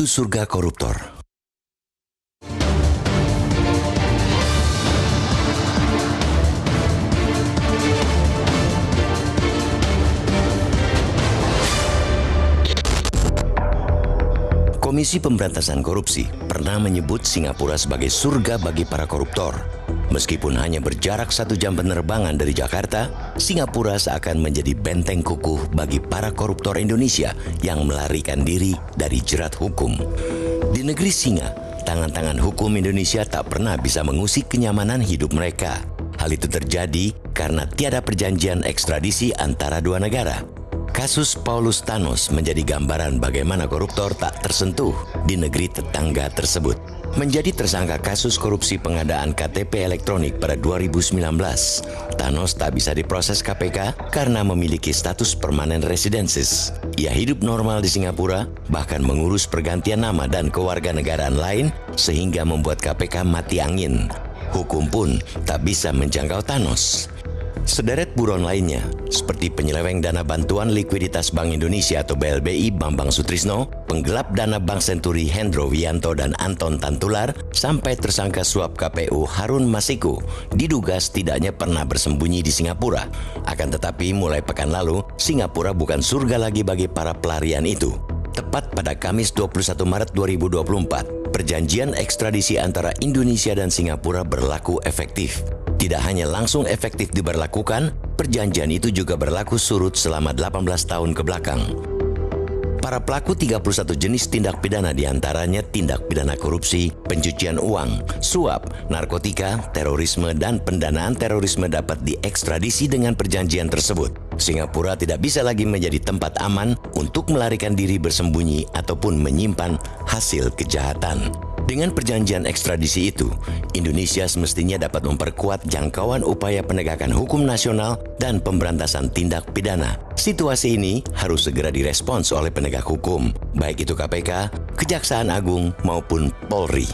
Pintu surga koruptor. Komisi Pemberantasan Korupsi pernah menyebut Singapura sebagai surga bagi para koruptor. Meskipun hanya berjarak 1 jam penerbangan dari Jakarta, Singapura seakan menjadi benteng kukuh bagi para koruptor Indonesia yang melarikan diri dari jerat hukum. Di negeri singa, tangan-tangan hukum Indonesia tak pernah bisa mengusik kenyamanan hidup mereka. Hal itu terjadi karena tiada perjanjian ekstradisi antara dua negara. Kasus Paulus Thanos menjadi gambaran bagaimana koruptor tak tersentuh di negeri tetangga tersebut. Menjadi tersangka kasus korupsi pengadaan KTP elektronik pada 2019, Thanos tak bisa diproses KPK karena memiliki status permanen residensis. Ia hidup normal di Singapura, bahkan mengurus pergantian nama dan kewarganegaraan lain sehingga membuat KPK mati angin. Hukum pun tak bisa menjangkau Thanos. Sederet buron lainnya, seperti penyeleweng dana bantuan likuiditas Bank Indonesia atau BLBI Bambang Sutrisno, penggelap dana Bank Senturi Hendro Wiyanto dan Anton Tantular, sampai tersangka suap KPU Harun Masiku, diduga setidaknya pernah bersembunyi di Singapura. Akan tetapi mulai pekan lalu, Singapura bukan surga lagi bagi para pelarian itu. Tepat pada Kamis 21 Maret 2024, perjanjian ekstradisi antara Indonesia dan Singapura berlaku efektif. Tidak hanya langsung efektif diberlakukan, perjanjian itu juga berlaku surut selama 18 tahun ke belakang. Para pelaku 31 jenis tindak pidana diantaranya tindak pidana korupsi, pencucian uang, suap, narkotika, terorisme, dan pendanaan terorisme dapat diekstradisi dengan perjanjian tersebut. Singapura tidak bisa lagi menjadi tempat aman untuk melarikan diri bersembunyi ataupun menyimpan hasil kejahatan. Dengan perjanjian ekstradisi itu, Indonesia semestinya dapat memperkuat jangkauan upaya penegakan hukum nasional dan pemberantasan tindak pidana. Situasi ini harus segera direspons oleh penegak hukum, baik itu KPK, Kejaksaan Agung, maupun Polri.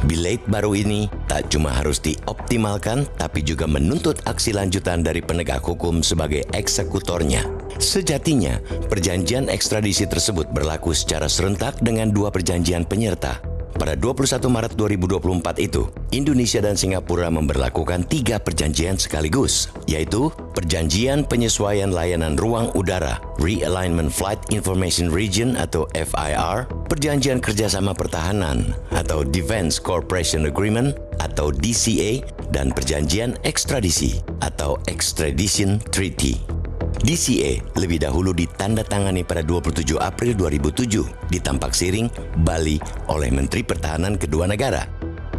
Bilet baru ini tak cuma harus dioptimalkan, tapi juga menuntut aksi lanjutan dari penegak hukum sebagai eksekutornya. Sejatinya, perjanjian ekstradisi tersebut berlaku secara serentak dengan dua perjanjian penyerta. Pada 21 Maret 2024 itu, Indonesia dan Singapura memberlakukan 3 perjanjian sekaligus, yaitu Perjanjian Penyesuaian Layanan Ruang Udara Realignment Flight Information Region atau FIR, Perjanjian Kerjasama Pertahanan atau Defense Cooperation Agreement atau DCA, dan Perjanjian Ekstradisi atau Extradition Treaty. DCA lebih dahulu ditandatangani pada 27 April 2007 di Tampak Siring, Bali oleh Menteri Pertahanan kedua negara.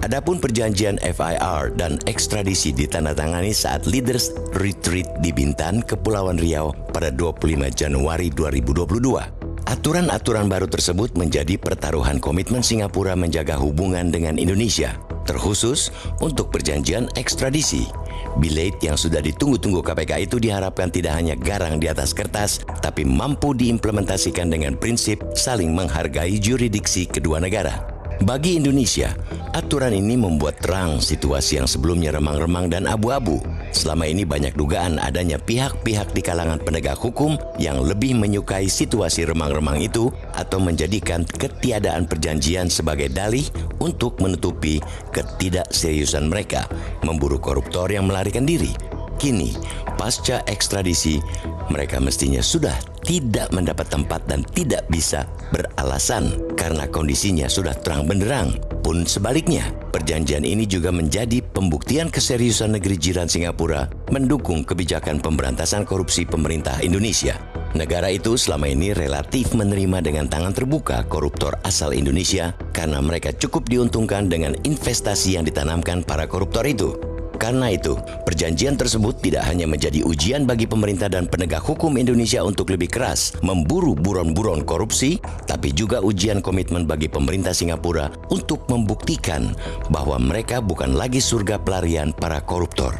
Adapun perjanjian FIR dan ekstradisi ditandatangani saat Leaders Retreat di Bintan, Kepulauan Riau pada 25 Januari 2022. Aturan-aturan baru tersebut menjadi pertaruhan komitmen Singapura menjaga hubungan dengan Indonesia, terkhusus untuk perjanjian ekstradisi. Bilet yang sudah ditunggu-tunggu KPK itu diharapkan tidak hanya garang di atas kertas, tapi mampu diimplementasikan dengan prinsip saling menghargai jurisdiksi kedua negara. Bagi Indonesia, aturan ini membuat terang situasi yang sebelumnya remang-remang dan abu-abu. Selama ini banyak dugaan adanya pihak-pihak di kalangan penegak hukum yang lebih menyukai situasi remang-remang itu atau menjadikan ketiadaan perjanjian sebagai dalih untuk menutupi ketidakseriusan mereka memburu koruptor yang melarikan diri. Kini, pasca ekstradisi, mereka mestinya sudah tidak mendapat tempat dan tidak bisa beralasan karena kondisinya sudah terang benderang. Pun sebaliknya, perjanjian ini juga menjadi pembuktian keseriusan negeri jiran Singapura mendukung kebijakan pemberantasan korupsi pemerintah Indonesia. Negara itu selama ini relatif menerima dengan tangan terbuka koruptor asal Indonesia karena mereka cukup diuntungkan dengan investasi yang ditanamkan para koruptor itu. Karena itu, perjanjian tersebut tidak hanya menjadi ujian bagi pemerintah dan penegak hukum Indonesia untuk lebih keras memburu buron-buron korupsi, tapi juga ujian komitmen bagi pemerintah Singapura untuk membuktikan bahwa mereka bukan lagi surga pelarian para koruptor.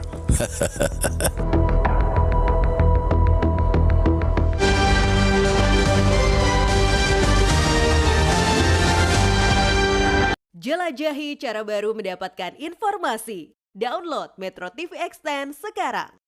Jelajahi cara baru mendapatkan informasi. Download Metro TV Extend sekarang.